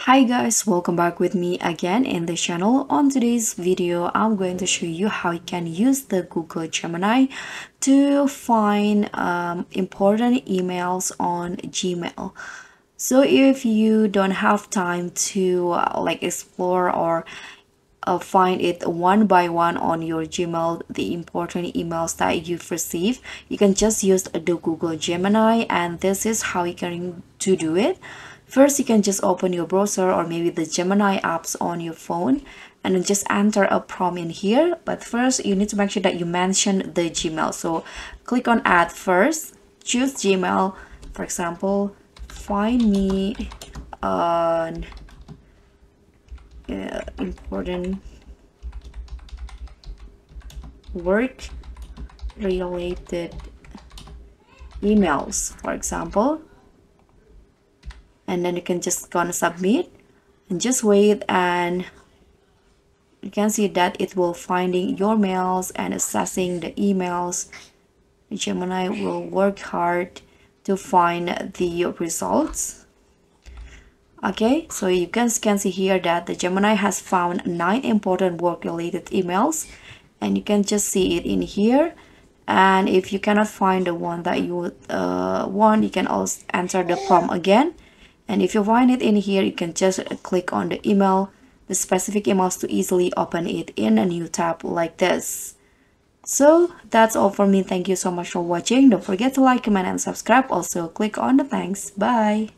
Hi guys, welcome back with me again in the channel. On today's video, I'm going to show you how you can use the Google Gemini to find important emails on Gmail. So if you don't have time to explore or find it one by one on your Gmail, the important emails that you've received, you can just use the Google Gemini, and this is how you can to do it. First, you can just open your browser or maybe the Gemini apps on your phone and then just enter a prompt in here. But first, you need to make sure that you mention the Gmail. So click on add first, choose Gmail. For example, find me an important work related emails, for example. And then you can just gonna submit and just wait, and you can see that it will finding your mails and assessing the emails. Gemini will work hard to find the results. Okay, so you can see here that the Gemini has found 9 important work related emails, and you can just see it in here. And if you cannot find the one that you want, you can also enter the prompt again. And if you find it in here, you can just click on the email, the specific emails, to easily open it in a new tab like this. So that's all for me. Thank you so much for watching. Don't forget to like, comment, and subscribe. Also click on the thanks. Bye.